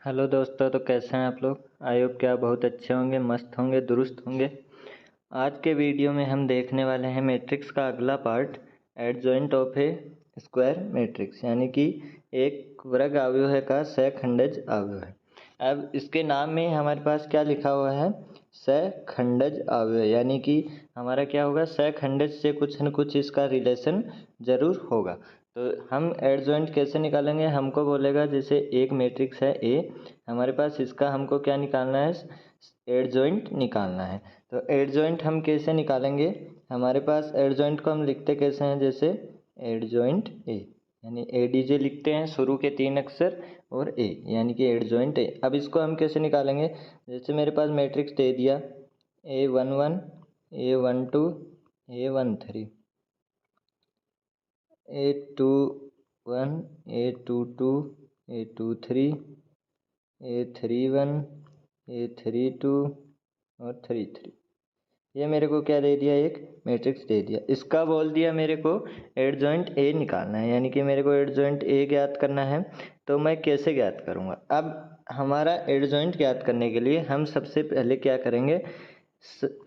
Hello दोस्तों, तो कैसे हैं आप लोग। आई होप कि आप बहुत अच्छे होंगे, मस्त होंगे, दुरुस्त होंगे। आज के वीडियो में हम देखने वाले हैं मैट्रिक्स का अगला part, adjoint of A square matrix, यानी कि एक वर्ग अवयव का सहखंडज अवयव है। अब इसके नाम में हमारे पास क्या लिखा हुआ है, सहखंडज अवयव, यानी कि हमारा क्या होगा, सहखंडज से कुछ न कुछ इसका रिलेशन जरूर होगा। तो हम एडजॉइंट कैसे निकालेंगे, हमको बोलेगा जैसे एक मैट्रिक्स है ए, हमारे पास इसका हमको क्या निकालना है, एडजॉइंट निकालना है। तो एडजॉइंट हम कैसे निकालेंगे, हमारे पास एडजॉइंट को हम लिखते कैसे हैं, जैसे एडजॉइंट ए, यानी एडीजे लिखते हैं शुरू के 3 अक्षर और ए, यानी कि एडजॉइंट ए। अब इसको हम कैसे निकालेंगे, जैसे मेरे पास मैट्रिक्स दे दिया A11 A12 A13, A21 A22 A23 A31 A32 और 33। ये मेरे को क्या दे दिया, एक मैट्रिक्स दे दिया। इसका बोल दिया मेरे को एडजॉइंट ए निकालना है, यानी कि मेरे को एडजॉइंट ए ज्ञात करना है। तो मैं कैसे ज्ञात करूँगा, अब हमारा एडजॉइंट ज्ञात करने के लिए हम सबसे पहले क्या करेंगे,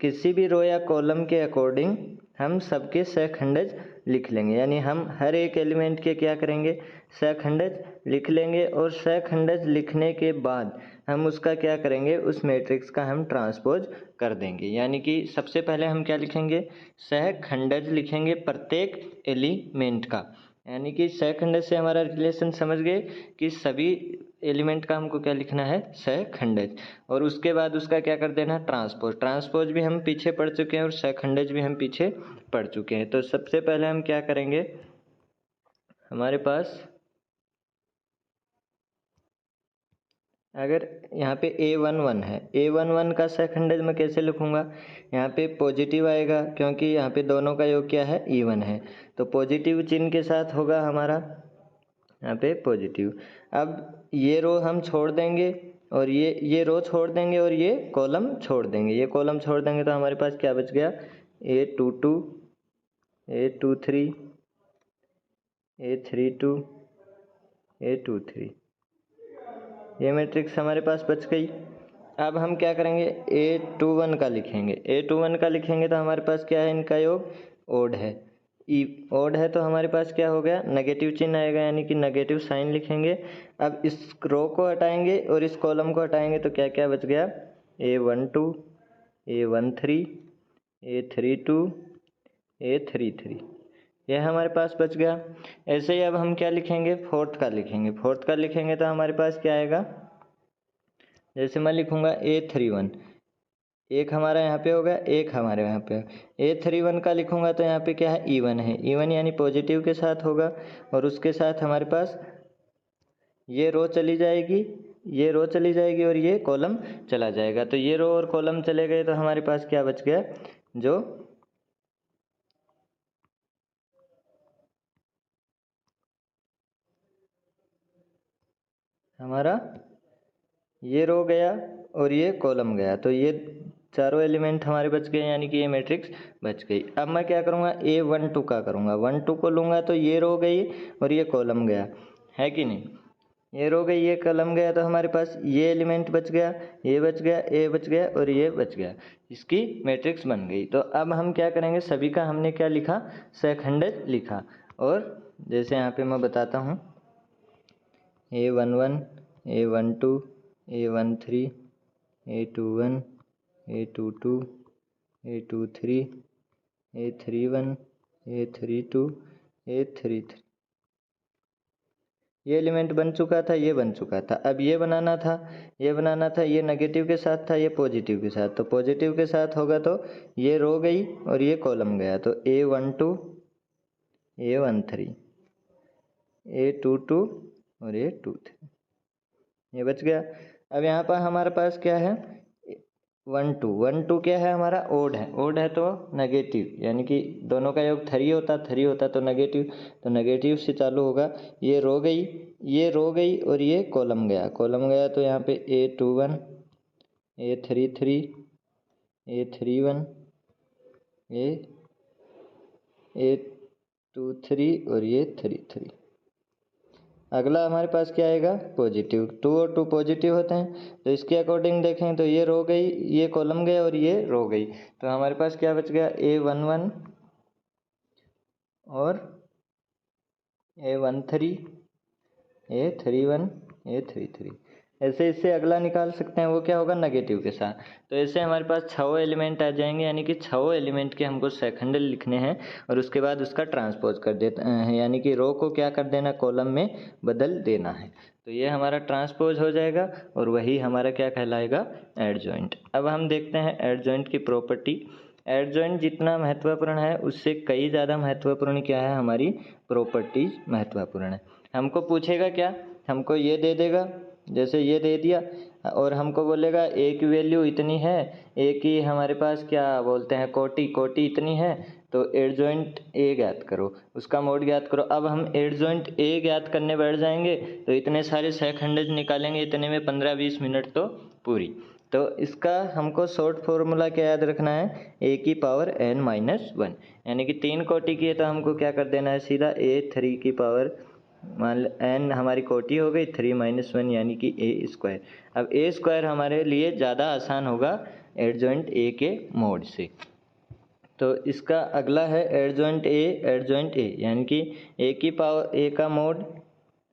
किसी भी रो या कॉलम के अकॉर्डिंग हम सबके सहखंडज लिख लेंगे, यानी हम हर एक एलिमेंट के क्या करेंगे, सहखंडज लिख लेंगे। और सहखंडज लिखने के बाद हम उसका क्या करेंगे, उस मैट्रिक्स का हम ट्रांसपोज कर देंगे, यानी कि सबसे पहले हम क्या लिखेंगे, सहखंडज लिखेंगे प्रत्येक एलिमेंट का, यानी कि सहखंडज से हमारा रिलेशन समझ गए कि सभी एलिमेंट का हमको क्या लिखना है, सहखंडज। और उसके बाद उसका क्या कर देना, ट्रांसपोज। ट्रांसपोज भी हम पीछे पढ़ चुके हैं और सहखंडज भी हम पीछे पढ़ चुके हैं। तो सबसे पहले हम क्या करेंगे, हमारे पास अगर यहाँ पे A11 है, A11 का सहखंडज मैं कैसे लिखूंगा, यहाँ पे पॉजिटिव आएगा क्योंकि यहाँ पे दोनों का योग क्या है, इवन है, तो पॉजिटिव चिन्ह के साथ होगा हमारा यहाँ पे पॉजिटिव। अब ये रो हम छोड़ देंगे और ये रो छोड़ देंगे और ये कॉलम छोड़ देंगे, ये कॉलम छोड़ देंगे, तो हमारे पास क्या बच गया, A22 A23 A32 A23, ये मैट्रिक्स हमारे पास बच गई। अब हम क्या करेंगे, A21 का लिखेंगे, A21 का लिखेंगे तो हमारे पास क्या है, इनका योग ओड है, ओड है, तो हमारे पास क्या हो गया, नेगेटिव चिन्ह आएगा, यानी कि नेगेटिव साइन लिखेंगे। अब इस रो को हटाएंगे और इस कॉलम को हटाएंगे तो क्या क्या बच गया, A12 A13 A32 A33, यह हमारे पास बच गया। ऐसे ही अब हम क्या लिखेंगे, फोर्थ का लिखेंगे, फोर्थ का लिखेंगे तो हमारे पास क्या आएगा, जैसे मैं लिखूंगा A31, एक हमारा यहाँ पे होगा, एक हमारे यहाँ पे A31 का लिखूंगा तो यहाँ पे क्या है, इवन है, इवन यानी पॉजिटिव के साथ होगा। और उसके साथ हमारे पास ये रो चली जाएगी, ये रो चली जाएगी और ये कॉलम चला जाएगा। तो ये रो और कॉलम चले गए तो हमारे पास क्या बच गया, जो हमारा ये रो गया और ये कॉलम गया, तो ये चारों एलिमेंट हमारे बच गए, यानी कि ये मैट्रिक्स बच गई। अब मैं क्या करूँगा, A12 का करूँगा, 12 को लूँगा तो ये रो गई और ये कॉलम गया, है कि नहीं, ये रो गई ये कॉलम गया, तो हमारे पास ये एलिमेंट बच गया, ये बच गया, ये बच गया और ये बच गया, इसकी मैट्रिक्स बन गई। तो अब हम क्या करेंगे, सभी का हमने क्या लिखा, सहखंडज लिखा। और जैसे यहाँ पे मैं बताता हूँ, A11 A12 A13 A21 A22 A23 A31 A32 A33, ये एलिमेंट बन चुका था, ये बन चुका था। अब ये बनाना था, ये बनाना था, ये नेगेटिव के साथ था, ये पॉजिटिव के साथ, तो पॉजिटिव के साथ होगा तो ये रो गई और ये कॉलम गया, तो A12 A13 A22 और A23, ये बच गया। अब यहाँ पर हमारे पास क्या है, 12 क्या है, हमारा ओड है, ओड है तो नेगेटिव, यानी कि दोनों का योग थ्री होता, थ्री होता तो नेगेटिव, तो नेगेटिव से चालू होगा। ये रो गई, ये रो गई और ये कॉलम गया, कॉलम गया, तो यहाँ पे A21 A33 A31 A23 और ये 33, अगला हमारे पास क्या आएगा, पॉजिटिव। 2 और 2 पॉजिटिव होते हैं, तो इसके अकॉर्डिंग देखें तो ये रो गई, ये कॉलम गया और ये रो गई। तो हमारे पास क्या बच गया, A11 और A13, A31, A33। ऐसे इससे अगला निकाल सकते हैं, वो क्या होगा, नेगेटिव के साथ। तो ऐसे हमारे पास 6 एलिमेंट आ जाएंगे, यानी कि 6 एलिमेंट के हमको सेकेंडल लिखने हैं और उसके बाद उसका ट्रांसपोज कर देते हैं, यानी कि रो को क्या कर देना, कॉलम में बदल देना है। तो ये हमारा ट्रांसपोज हो जाएगा और वही हमारा क्या कहलाएगा, एडजॉइंट। अब हम देखते हैं एडजॉइंट की प्रॉपर्टी। एडजॉइंट जितना महत्वपूर्ण है उससे कई ज़्यादा महत्वपूर्ण क्या है, हमारी प्रॉपर्टीज महत्वपूर्ण है। हमको पूछेगा क्या, हमको ये दे देगा, जैसे ये दे दिया और हमको बोलेगा ए की वैल्यू इतनी है, ए की हमारे पास क्या बोलते हैं, कोटि इतनी है, तो एडजॉइंट ए ज्ञात करो, उसका मोड ज्ञात करो। अब हम एडजॉइंट ए ज्ञात करने बैठ जाएंगे तो इतने सारे सेकंड निकालेंगे, इतने में 15-20 मिनट तो पूरी। तो इसका हमको शॉर्ट फॉर्मूला क्या याद रखना है, ए की पावर n-1, यानी कि 3 कोटि की है तो हमको क्या कर देना है, सीधा A3 की पावर, मान n हमारी कोटि हो गई 3-1 यानी कि A²। अब A² हमारे लिए ज़्यादा आसान होगा एडजॉइंट ए के मोड से। तो इसका अगला है एडजॉइंट ए, यानी कि ए की पावर, ए का मोड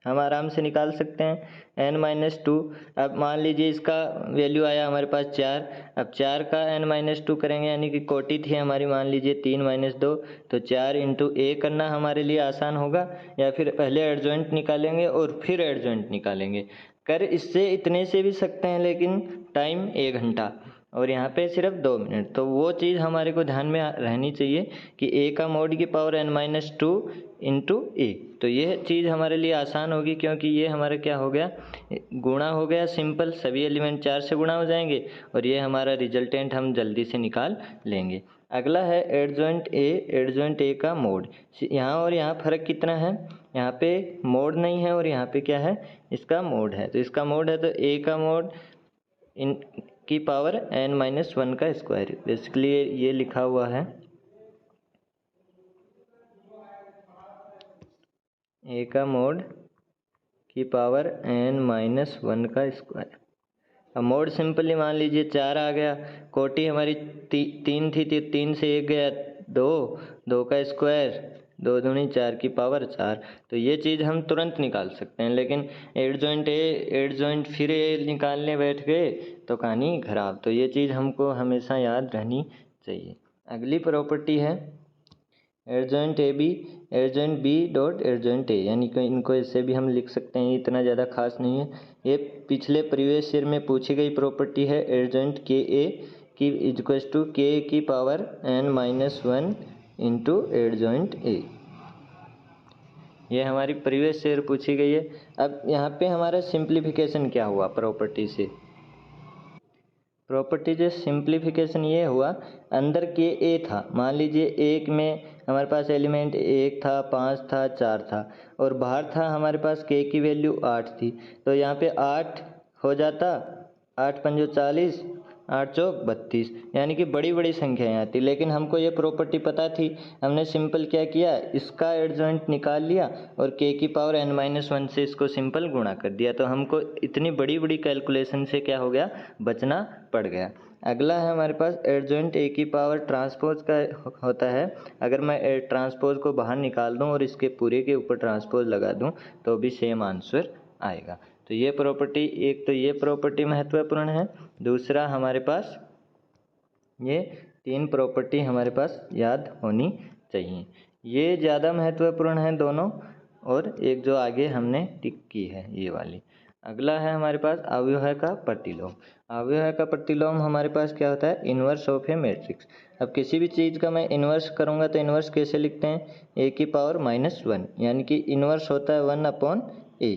हम आराम से निकाल सकते हैं n-2। अब मान लीजिए इसका वैल्यू आया हमारे पास 4, अब 4 का n-2 करेंगे, यानी कि कोटि थी हमारी मान लीजिए 3-2, तो 4 इंटू ए करना हमारे लिए आसान होगा, या फिर पहले एडजॉइंट निकालेंगे और फिर एडजॉइंट निकालेंगे। कर इससे इतने से भी सकते हैं, लेकिन टाइम 1 घंटा और यहाँ पे सिर्फ 2 मिनट। तो वो चीज़ हमारे को ध्यान में रहनी चाहिए कि ए का मोड की पावर n-2 इंटू ए। तो ये चीज़ हमारे लिए आसान होगी, क्योंकि ये हमारा क्या हो गया, गुणा हो गया सिंपल, सभी एलिमेंट 4 से गुणा हो जाएंगे और ये हमारा रिजल्टेंट हम जल्दी से निकाल लेंगे। अगला है एडजॉइंट ए का मोड। यहाँ और यहाँ फ़र्क कितना है, यहाँ पे मोड नहीं है और यहाँ पे क्या है, इसका मोड है। तो इसका मोड है तो ए का मोड इन की पावर n-1 का स्क्वायर, बेसिकली ये लिखा हुआ है ए का मोड की पावर n-1 का स्क्वायर। अब मोड सिंपली मान लीजिए 4 आ गया, कोटि हमारी 3 थी तो 3 से 1 गया 2, 2 का स्क्वायर, 2 दूनी 4 की पावर 4। तो ये चीज़ हम तुरंत निकाल सकते हैं, लेकिन एडजॉइंट फिर ए निकालने बैठ गए तो कहानी खराब। तो ये चीज़ हमको हमेशा याद रहनी चाहिए। अगली प्रॉपर्टी है adjoint B dot adjoint A, यानी कि इनको ऐसे भी हम लिख सकते हैं, इतना ज़्यादा खास नहीं है। ये पिछले प्रीवियस ईयर में पूछी गई प्रॉपर्टी है, एडजॉइंट के ए की इक्वल्स टू के की power n-1 into adjoint A. ये हमारी प्रीवियस ईयर पूछी गई है। अब यहाँ पे हमारा सिंप्लीफिकेशन क्या हुआ प्रॉपर्टी से, प्रॉपर्टी जो सिंप्लीफिकेशन ये हुआ, अंदर के ए था, मान लीजिए एक में हमारे पास एलिमेंट 1 था, 5 था, 4 था और बाहर था हमारे पास के की वैल्यू 8 थी। तो यहाँ पे 8 हो जाता, 8×5 = 40, 8×4 = 32, यानी कि बड़ी बड़ी संख्याएं आती। लेकिन हमको ये प्रॉपर्टी पता थी, हमने सिंपल क्या किया, इसका एडजॉइंट निकाल लिया और के की पावर n-1 से इसको सिंपल गुणा कर दिया। तो हमको इतनी बड़ी बड़ी कैलकुलेशन से क्या हो गया, बचना पड़ गया। अगला है हमारे पास एडजॉइंट ए की पावर ट्रांसपोज का होता है। अगर मैं ट्रांसपोज को बाहर निकाल दूं और इसके पूरे के ऊपर ट्रांसपोज लगा दूं तो भी सेम आंसर आएगा। तो ये प्रॉपर्टी, एक तो ये प्रॉपर्टी महत्वपूर्ण है, दूसरा हमारे पास ये 3 प्रॉपर्टी हमारे पास याद होनी चाहिए। ये ज़्यादा महत्वपूर्ण है दोनों, और एक जो आगे हमने टिक की है ये वाली। अगला है हमारे पास अव्यय का प्रतिलोम। अव्यय का प्रतिलोम हमारे पास क्या होता है, इन्वर्स ऑफ ए मैट्रिक्स। अब किसी भी चीज़ का मैं इन्वर्स करूँगा तो इन्वर्स कैसे लिखते हैं, ए की पावर -1, यानी कि इन्वर्स होता है 1/a।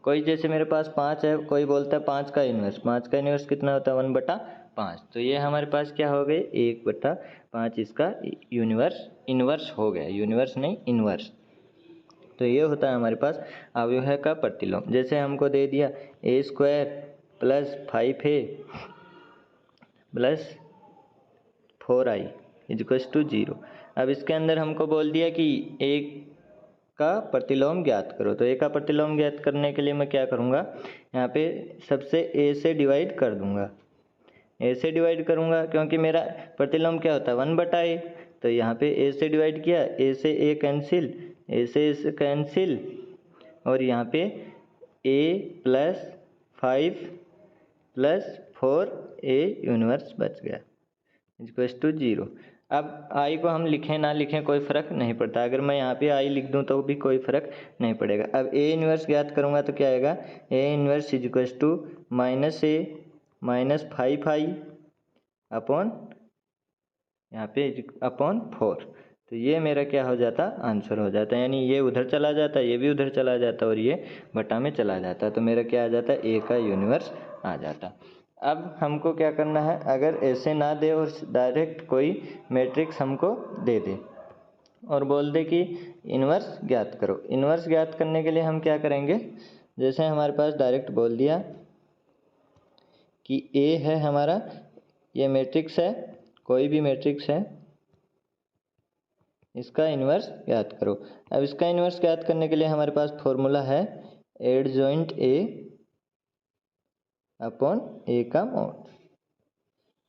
कोई जैसे मेरे पास 5 है, कोई बोलता है 5 का इन्वर्स कितना होता है, 1/5। तो ये हमारे पास क्या हो गए, 1/5 इसका इन्वर्स हो गया, यूनिवर्स नहीं इन्वर्स। तो ये होता है हमारे पास अव्यय का प्रतिलोम। जैसे हमको दे दिया a² + 5a + 4i = 0। अब इसके अंदर हमको बोल दिया कि एक का प्रतिलोम ज्ञात करो। तो ए का प्रतिलोम ज्ञात करने के लिए मैं क्या करूँगा, यहाँ पे सबसे ए से डिवाइड कर दूँगा, ए से डिवाइड करूँगा क्योंकि मेरा प्रतिलोम क्या होता है 1/a। तो यहाँ पे ए से डिवाइड किया, ए से ए कैंसिल, ए से कैंसिल, और यहाँ पे a + 5 + 4a यूनिवर्स बच गया = 0। अब i को हम लिखें ना लिखें कोई फ़र्क नहीं पड़ता, अगर मैं यहाँ पे i लिख दूँ तो भी कोई फ़र्क नहीं पड़ेगा। अब a इन्वर्स ज्ञात करूँगा तो क्या आएगा, a inverse = -a - 5i upon यहाँ पे अपॉन 4। तो ये मेरा क्या हो जाता, आंसर हो जाता है, यानी ये उधर चला जाता, ये भी उधर चला जाता और ये बटा में चला जाता। तो मेरा क्या आ जाता, ए का यूनिवर्स आ जाता। अब हमको क्या करना है, अगर ऐसे ना दे और डायरेक्ट कोई मैट्रिक्स हमको दे दे और बोल दे कि इन्वर्स ज्ञात करो। इन्वर्स ज्ञात करने के लिए हम क्या करेंगे, जैसे हमारे पास डायरेक्ट बोल दिया कि ए है हमारा, ये मैट्रिक्स है, कोई भी मैट्रिक्स है, इसका इन्वर्स ज्ञात करो। अब इसका इन्वर्स ज्ञात करने के लिए हमारे पास फॉर्मूला है एडजॉइंट ए अपॉन ए का मॉड।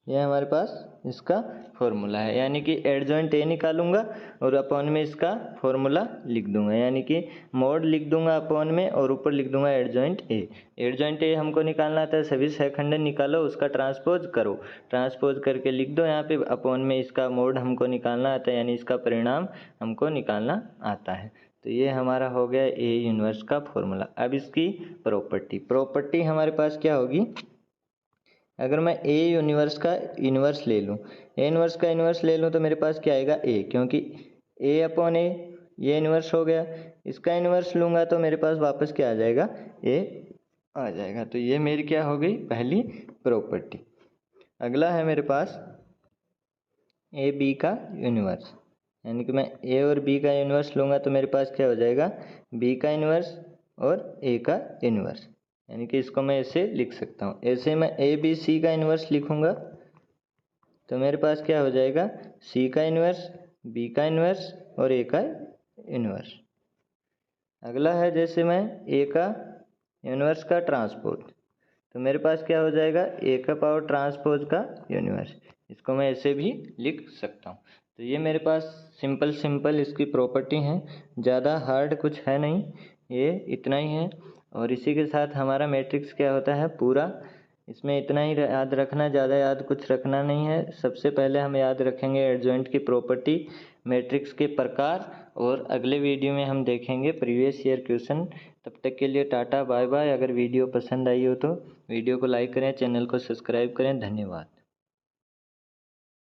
ये हमारे पास इसका फॉर्मूला है, यानी कि एडजॉइंट ए निकालूंगा और अपॉन में इसका फॉर्मूला लिख दूंगा, यानी कि मॉड लिख दूंगा अपॉन में और ऊपर लिख दूंगा एडजॉइंट ए। एडजॉइंट ए हमको निकालना आता है, सभी सहखंडन निकालो, उसका ट्रांसपोज करो, ट्रांसपोज करके लिख दो यहाँ पे, अपॉन में इसका मोड हमको निकालना आता है, यानी इसका परिणाम हमको निकालना आता है। तो ये हमारा हो गया ए यूनिवर्स का फॉर्मूला। अब इसकी प्रॉपर्टी हमारे पास क्या होगी, अगर मैं ए यूनिवर्स का इन्वर्स ले लूँ, ए इन्वर्स का इन्वर्स ले लूँ तो मेरे पास क्या आएगा ए, क्योंकि ए अपॉन ए ये इन्वर्स हो गया। इसका इन्वर्स लूँगा तो मेरे पास वापस क्या आ जाएगा, ए आ जाएगा। तो ये मेरी क्या हो गई पहली प्रॉपर्टी। अगला है मेरे पास ए बी का यूनिवर्स, यानी कि मैं ए और बी का इन्वर्स लूँगा तो मेरे पास क्या हो जाएगा, बी का इन्वर्स और ए का इन्वर्स, यानी कि इसको मैं ऐसे लिख सकता हूँ। ऐसे मैं ए बी सी का इन्वर्स लिखूँगा तो मेरे पास क्या हो जाएगा, सी का इन्वर्स, बी का इन्वर्स और ए का इन्वर्स। अगला है जैसे मैं ए का इन्वर्स का ट्रांसपोज, तो मेरे पास क्या हो जाएगा, ए का पावर ट्रांसपोज का यूनिवर्स, इसको मैं ऐसे भी लिख सकता हूँ। तो ये मेरे पास सिंपल इसकी प्रॉपर्टी हैं, ज़्यादा हार्ड कुछ है नहीं, ये इतना ही है। और इसी के साथ हमारा मैट्रिक्स क्या होता है पूरा, इसमें इतना ही याद रखना, ज़्यादा याद कुछ रखना नहीं है। सबसे पहले हम याद रखेंगे एडजॉइंट की प्रॉपर्टी, मैट्रिक्स के प्रकार, और अगले वीडियो में हम देखेंगे प्रीवियस ईयर क्वेश्चन। तब तक के लिए टाटा बाय बाय। अगर वीडियो पसंद आई हो तो वीडियो को लाइक करें, चैनल को सब्सक्राइब करें। धन्यवाद।